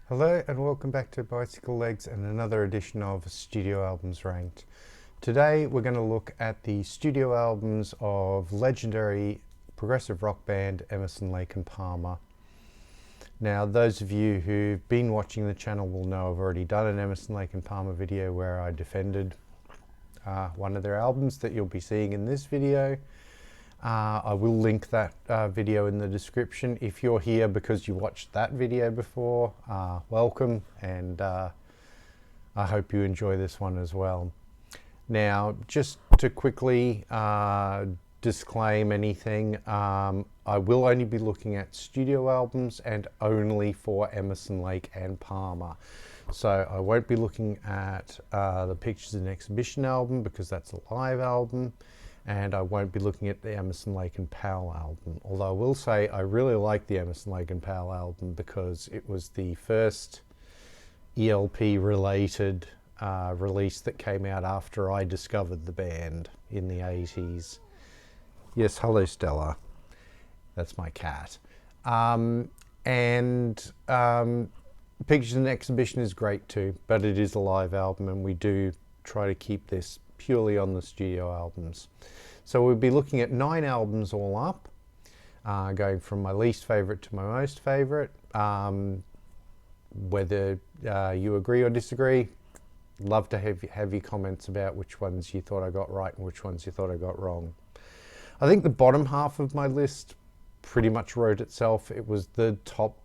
Hello and welcome back to Bicycle Legs and another edition of Studio Albums Ranked. Today we're going to look at the studio albums of legendary progressive rock band Emerson, Lake and Palmer. Now those of you who've been watching the channel will know I've already done an Emerson, Lake and Palmer video where I defended one of their albums that you'll be seeing in this video. I will link that video in the description. If you're here because you watched that video before, welcome, and I hope you enjoy this one as well. Now, just to quickly disclaim anything, I will only be looking at studio albums and only for Emerson, Lake and Palmer. So I won't be looking at the Pictures and Exhibition album because that's a live album. And I won't be looking at the Emerson, Lake and Powell album. Although I will say I really like the Emerson, Lake and Powell album because it was the first ELP related release that came out after I discovered the band in the 80s. Yes, hello Stella. That's my cat. Pictures and Exhibition is great too, but it is a live album and we do try to keep this purely on the studio albums. So we'll be looking at 9 albums all up, going from my least favorite to my most favorite. Whether you agree or disagree, love to have your comments about which ones you thought I got right and which ones you thought I got wrong. I think the bottom half of my list pretty much wrote itself. It was the top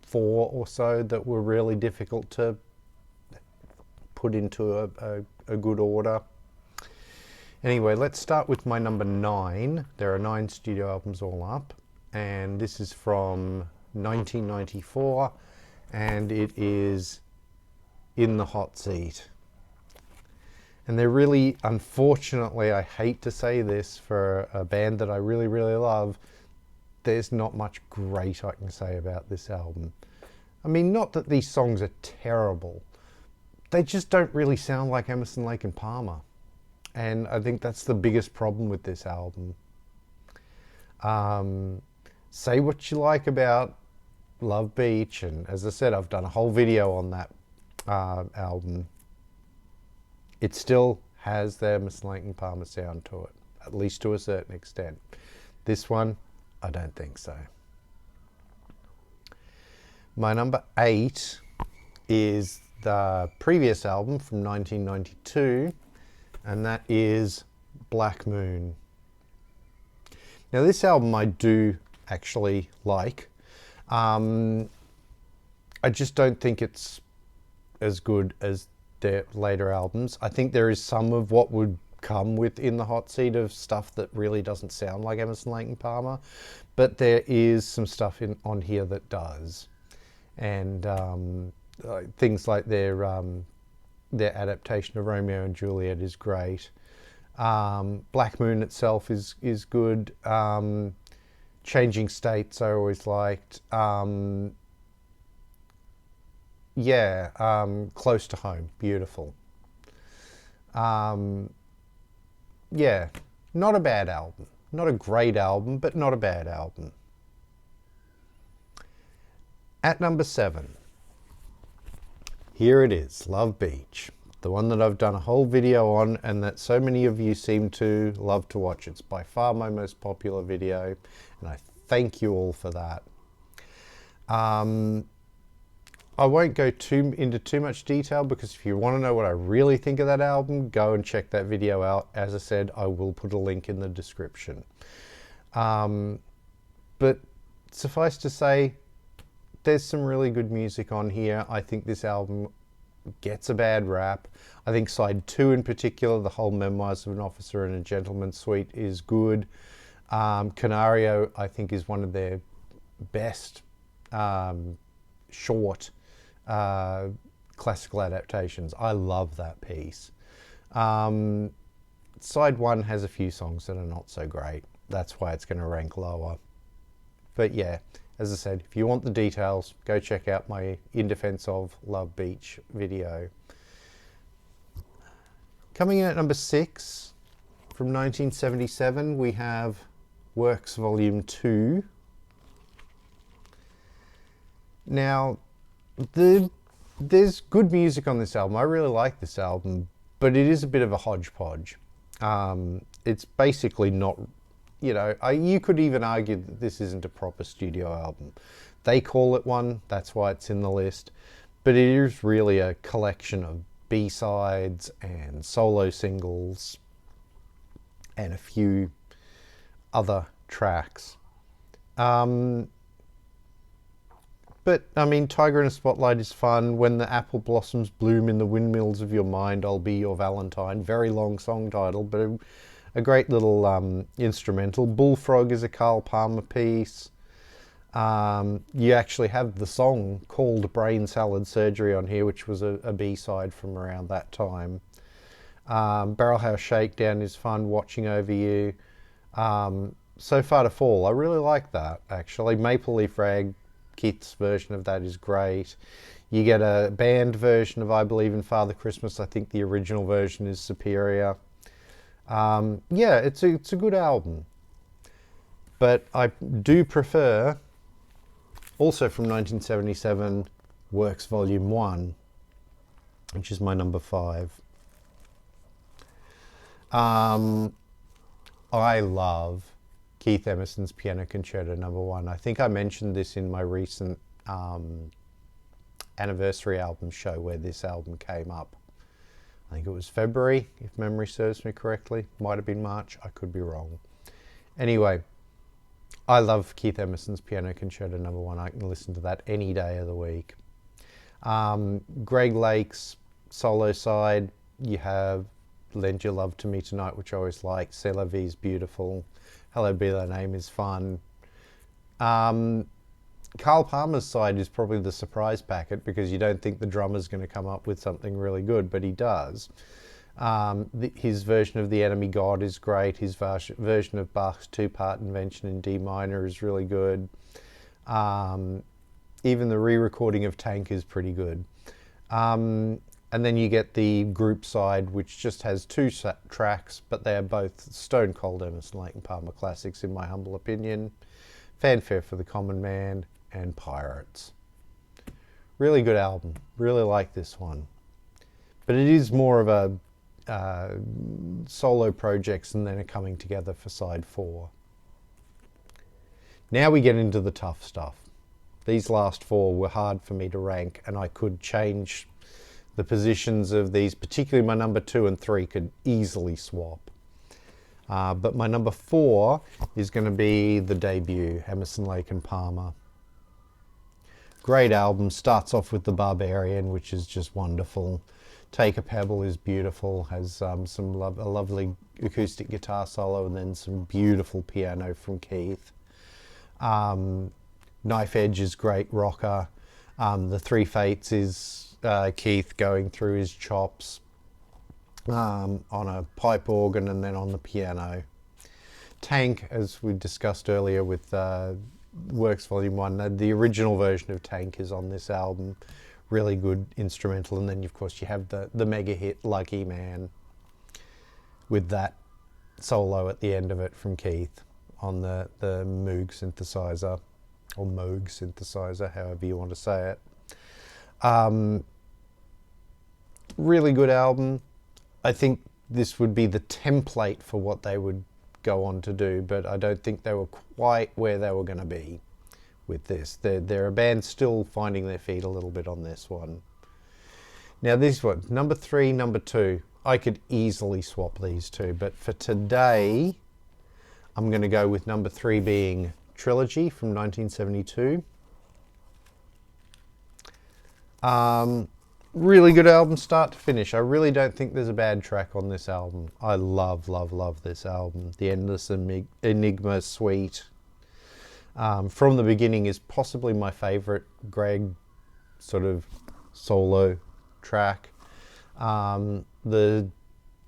4 or so that were really difficult to put into a good order. Anyway, let's start with my number 9. There are 9 studio albums all up, and this is from 1994, and it is In the Hot Seat. And they're really, unfortunately, I hate to say this for a band that I really, really love, there's not much great I can say about this album. I mean, not that these songs are terrible, they just don't really sound like Emerson, Lake and Palmer. And I think that's the biggest problem with this album. Say what you like about Love Beach, and as I said, I've done a whole video on that album. It still has the Emerson, Lake and Palmer sound to it, at least to a certain extent. This one, I don't think so. My number 8 is the previous album from 1992, and that is Black Moon. Now this album I do actually like. I just don't think it's as good as their later albums. I think there is some of what would come with In the Hot Seat of stuff that really doesn't sound like Emerson, Lake and Palmer, but there is some stuff on here that does. And things like their adaptation of Romeo and Juliet is great. Black Moon itself is good. Changing States I always liked. Close to Home, beautiful. Yeah, not a bad album. Not a great album, but not a bad album. At number 7, here it is, Love Beach, the one that I've done a whole video on and that so many of you seem to love to watch. It's by far my most popular video, and I thank you all for that. I won't go into too much detail because if you want to know what I really think of that album, go and check that video out. As I said, I will put a link in the description. But suffice to say, there's some really good music on here. I think this album gets a bad rap. I think side 2 in particular, the whole Memoirs of an Officer and a Gentleman suite, is good. Canario, I think, is one of their best short classical adaptations. I love that piece. Side 1 has a few songs that are not so great. That's why it's going to rank lower. But yeah, as I said, if you want the details, go check out my In Defense of Love Beach video. Coming in at number 6, from 1977, we have Works Volume 2. Now, There's good music on this album. I really like this album, but it is a bit of a hodgepodge. It's basically not, you could even argue that this isn't a proper studio album. They call it one, that's why it's in the list, but it is really a collection of B-sides and solo singles and a few other tracks. But, I mean, Tiger in a Spotlight is fun. When the Apple Blossoms Bloom in the Windmills of Your Mind, I'll Be Your Valentine. Very long song title, but a great little instrumental. Bullfrog is a Carl Palmer piece. You actually have the song called Brain Salad Surgery on here, which was a B-side from around that time. Barrelhouse Shakedown is fun. Watching Over You. So Far to Fall, I really like that, actually. Maple Leaf Rag, Keith's version of that is great. You get a band version of I Believe in Father Christmas. I think the original version is superior. Yeah, it's a good album. But I do prefer, also from 1977, Works Volume 1, which is my number 5. I love Keith Emerson's Piano Concerto No. 1. I think I mentioned this in my recent anniversary album show where this album came up. I think it was February, if memory serves me correctly. Might have been March, I could be wrong. Anyway, I love Keith Emerson's Piano Concerto No. 1. I can listen to that any day of the week. Greg Lake's solo side, you have Lend Your Love to Me Tonight, which I always like. C'est la Vie is beautiful. Hello Be Thy Name is fun. Carl Palmer's side is probably the surprise packet because you don't think the drummer's going to come up with something really good, but he does. His version of The Enemy God is great. His version of Bach's two-part Invention in D minor is really good. Even the re-recording of Tank is pretty good. And then you get the group side, which just has 2 tracks, but they are both stone cold Emerson, Lake and Palmer classics, in my humble opinion. Fanfare for the Common Man and Pirates. Really good album. Really like this one. But it is more of a solo projects and then a coming together for side 4. Now we get into the tough stuff. These last 4 were hard for me to rank, and I could change the positions of these, particularly my number 2 and 3 could easily swap. But my number 4 is going to be the debut, Emerson, Lake and Palmer. Great album, starts off with The Barbarian, which is just wonderful. Take a Pebble is beautiful, has a lovely acoustic guitar solo and then some beautiful piano from Keith. Knife Edge is great rocker. The Three Fates is Keith going through his chops on a pipe organ and then on the piano. Tank, as we discussed earlier with Works Volume 1, the original version of Tank is on this album. Really good instrumental, and then of course you have the mega hit Lucky Man with that solo at the end of it from Keith on the Moog synthesizer, or Moog synthesizer, however you want to say it. Really good album. I think this would be the template for what they would go on to do, but I don't think they were quite where they were going to be with this. They're a band still finding their feet a little bit on this one. Now this one, number 3, number 2, I could easily swap these two, but for today I'm going to go with number 3 being Trilogy from 1972. Really good album, start to finish. I really don't think there's a bad track on this album. I love, love, love this album. The Endless Enigma Suite. From the Beginning is possibly my favourite Greg sort of solo track. The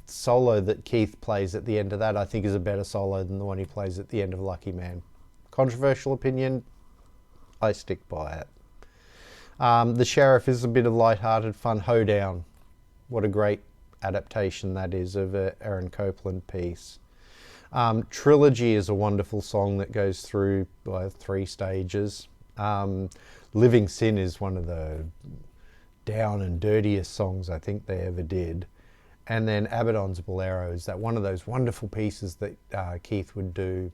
solo that Keith plays at the end of that I think is a better solo than the one he plays at the end of Lucky Man. Controversial opinion, I stick by it. The Sheriff is a bit of light-hearted fun. Hoedown, what a great adaptation that is of a Aaron Copland piece. Trilogy is a wonderful song that goes through 3 stages. Living Sin is one of the down and dirtiest songs I think they ever did. And then Abaddon's Bolero is that one of those wonderful pieces that Keith would do,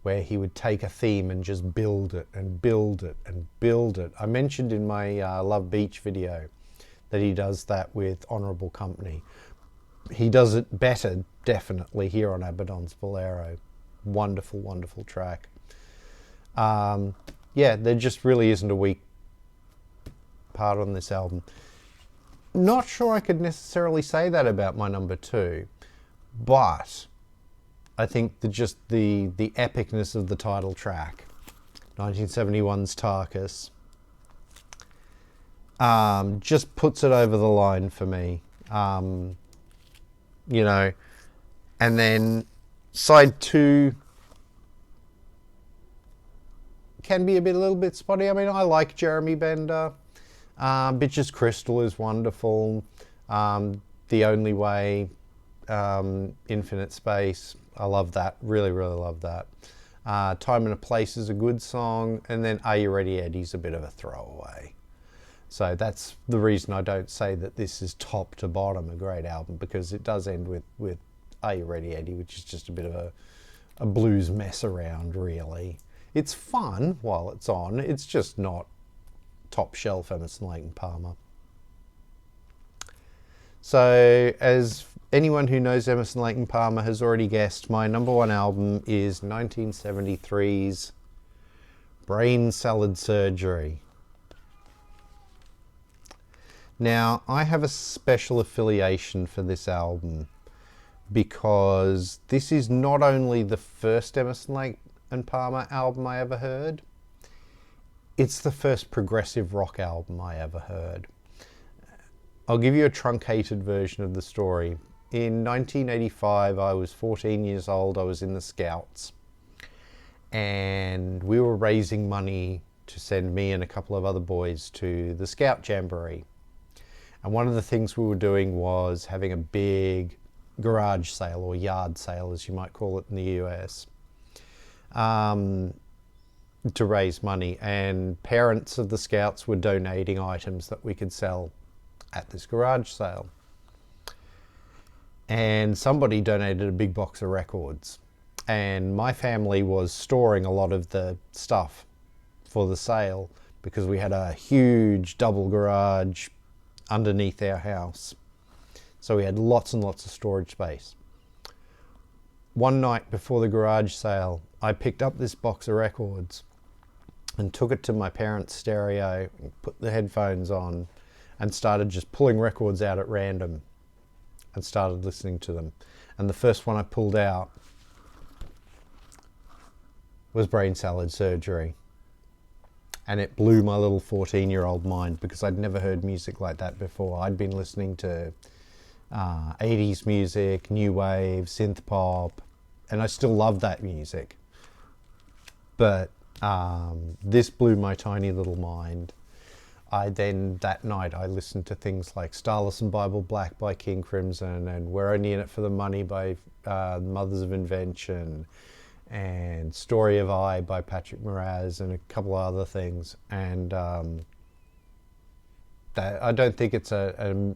where he would take a theme and just build it and build it and build it. I mentioned in my Love Beach video that he does that with Honourable Company. He does it better, definitely, here on Abaddon's Bolero. Wonderful, wonderful track. Yeah, there just really isn't a weak part on this album. Not sure I could necessarily say that about my number 2, but I think the epicness of the title track, 1971's Tarcus, just puts it over the line for me. You know, and then side 2 can be a little bit spotty. I mean, I like Jeremy Bender. Bitches Crystal is wonderful. The Only Way, Infinite Space, I love that. Really, really love that. Time and a Place is a good song. And then Are You Ready, Eddie's a bit of a throwaway. So that's the reason I don't say that this is top to bottom a great album, because it does end with Are You Ready, Eddie, which is just a bit of a blues mess around, really. It's fun while it's on. It's just not top shelf Emerson, Lake and Palmer. So as anyone who knows Emerson, Lake and Palmer has already guessed, my number 1 album is 1973's Brain Salad Surgery. Now, I have a special affiliation for this album because this is not only the first Emerson, Lake and Palmer album I ever heard, it's the first progressive rock album I ever heard. I'll give you a truncated version of the story. In 1985, I was 14 years old. I was in the Scouts, and we were raising money to send me and a couple of other boys to the Scout Jamboree. And one of the things we were doing was having a big garage sale, or yard sale as you might call it in the US, to raise money. And parents of the Scouts were donating items that we could sell at this garage sale. And somebody donated a big box of records. And my family was storing a lot of the stuff for the sale because we had a huge double garage underneath our house. So we had lots and lots of storage space. One night before the garage sale, I picked up this box of records and took it to my parents' stereo and put the headphones on and started just pulling records out at random and started listening to them. And the first one I pulled out was Brain Salad Surgery. And it blew my little 14-year-old mind because I'd never heard music like that before. I'd been listening to 80s music, new wave, synth pop, and I still love that music. But this blew my tiny little mind. That night I listened to things like Starless and Bible Black by King Crimson, and We're Only in It for the Money by Mothers of Invention, and Story of I by Patrick Moraz, and a couple of other things. And I don't think it's an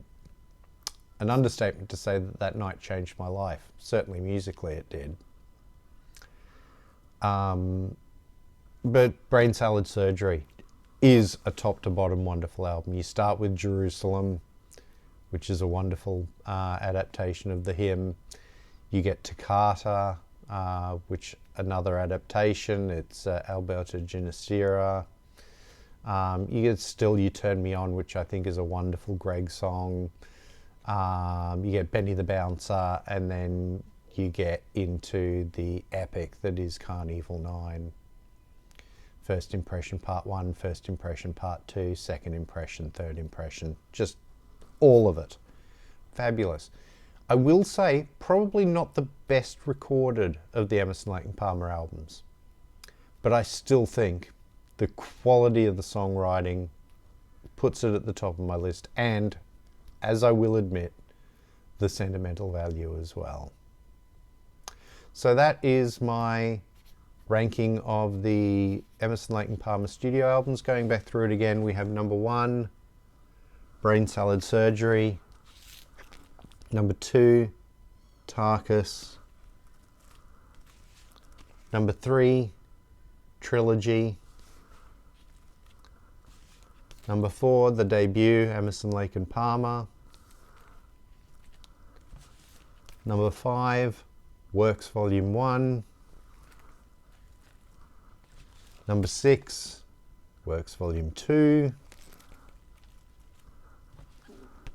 understatement to say that that night changed my life. Certainly musically it did. But Brain Salad Surgery is a top to bottom wonderful album. You start with Jerusalem, which is a wonderful adaptation of the hymn. You get Toccata, which another adaptation. It's Alberto Ginastera. You get Still You Turn Me On, which I think is a wonderful Greg song. You get Benny the Bouncer, and then you get into the epic that is Carnival 9. First Impression Part 1, First Impression Part 2, Second Impression, Third Impression. Just all of it. Fabulous. I will say, probably not the best recorded of the Emerson, Lake and Palmer albums. But I still think the quality of the songwriting puts it at the top of my list. And, as I will admit, the sentimental value as well. So that is my ranking of the Emerson, Lake and Palmer studio albums. Going back through it again, we have number 1, Brain Salad Surgery. Number 2, Tarcus. Number 3, Trilogy. Number 4, the debut, Emerson, Lake and Palmer. Number 5, Works Volume 1. Number 6, Works Volume 2.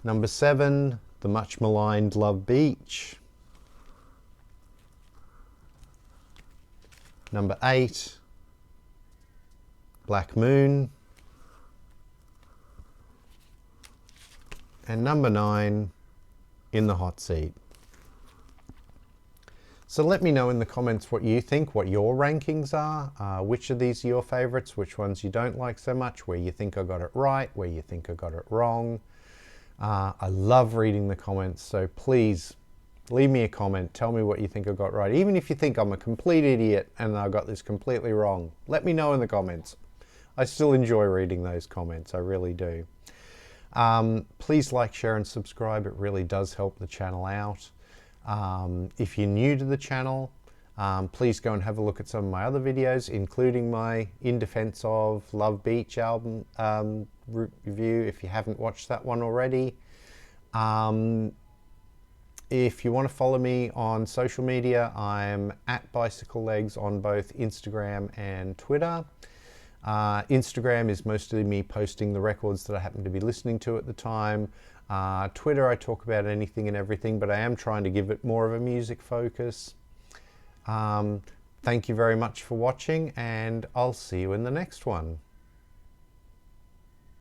Number 7, the much maligned Love Beach. Number 8, Black Moon. And number 9, In the Hot Seat. So let me know in the comments what you think, what your rankings are, which of these are your favorites, which ones you don't like so much, where you think I got it right, where you think I got it wrong. I love reading the comments, so please leave me a comment, tell me what you think I got right. Even if you think I'm a complete idiot and I got this completely wrong, let me know in the comments. I still enjoy reading those comments, I really do. Please like, share and subscribe, it really does help the channel out. If you're new to the channel, please go and have a look at some of my other videos, including my In Defense of Love Beach album review, if you haven't watched that one already. If you want to follow me on social media, I'm at bicyclelegs on both Instagram and Twitter. Instagram is mostly me posting the records that I happen to be listening to at the time. Twitter, I talk about anything and everything, but I am trying to give it more of a music focus. Thank you very much for watching, and I'll see you in the next one.